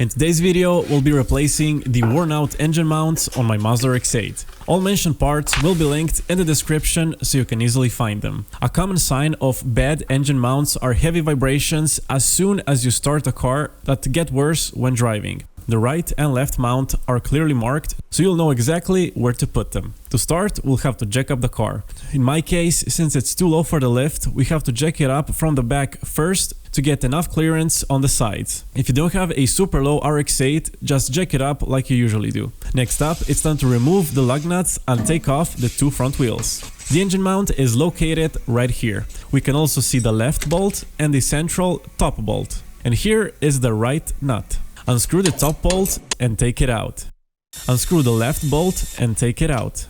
In today's video, we'll be replacing the worn out engine mounts on my Mazda Rx8. All mentioned parts will be linked in the description so you can easily find them. A common sign of bad engine mounts are heavy vibrations as soon as you start a car that get worse when driving. The right and left mount are clearly marked, so you'll know exactly where to put them. To start, we'll have to jack up the car. In my case, since it's too low for the lift, we have to jack it up from the back first to get enough clearance on the sides. If you don't have a super low Rx8, just jack it up like you usually do. Next up, it's time to remove the lug nuts and take off the two front wheels. The engine mount is located right here. We can also see the left bolt and the central top bolt. And here is the right nut. Unscrew the top bolt and take it out. Unscrew the left bolt and take it out.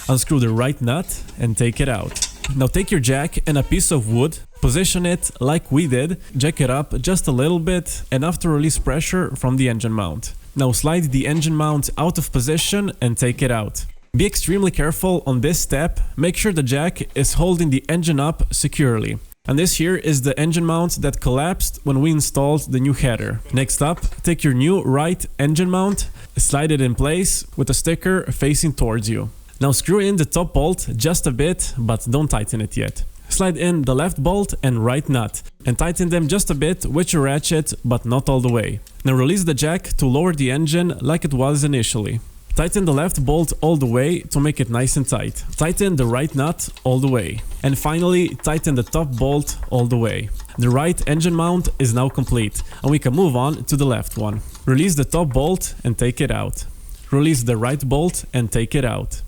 Unscrew the right nut and take it out. Now take your jack and a piece of wood, position it like we did, jack it up just a little bit, enough to release pressure from the engine mount. Now slide the engine mount out of position and take it out. Be extremely careful on this step, make sure the jack is holding the engine up securely. And this here is the engine mount that collapsed when we installed the new header. Next up, take your new right engine mount, slide it in place with a sticker facing towards you. Now screw in the top bolt just a bit, but don't tighten it yet. Slide in the left bolt and right nut, and tighten them just a bit with your ratchet, but not all the way. Now release the jack to lower the engine like it was initially. Tighten the left bolt all the way to make it nice and tight. Tighten the right nut all the way. And finally, tighten the top bolt all the way. The right engine mount is now complete, and we can move on to the left one. Release the top bolt and take it out. Release the right bolt and take it out.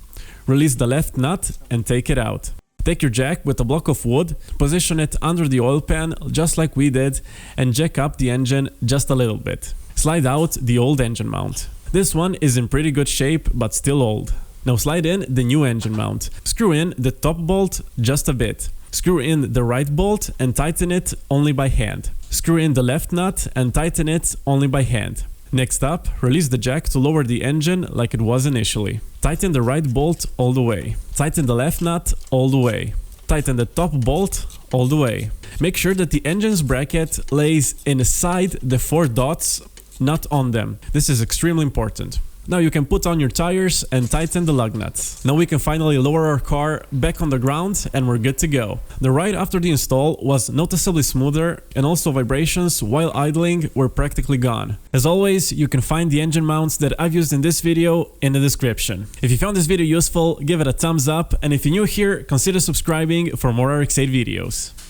Release the left nut and take it out. Take your jack with a block of wood, position it under the oil pan just like we did, and jack up the engine just a little bit. Slide out the old engine mount. This one is in pretty good shape, but still old. Now slide in the new engine mount. Screw in the top bolt just a bit. Screw in the right bolt and tighten it only by hand. Screw in the left nut and tighten it only by hand. Next up, release the jack to lower the engine like it was initially. Tighten the right bolt all the way. Tighten the left nut all the way. Tighten the top bolt all the way. Make sure that the engine's bracket lays inside the four dots, not on them. This is extremely important. Now you can put on your tires and tighten the lug nuts. Now we can finally lower our car back on the ground and we're good to go. The ride after the install was noticeably smoother, and also vibrations while idling were practically gone. As always, you can find the engine mounts that I've used in this video in the description. If you found this video useful, give it a thumbs up, and if you're new here, consider subscribing for more Rx8 videos.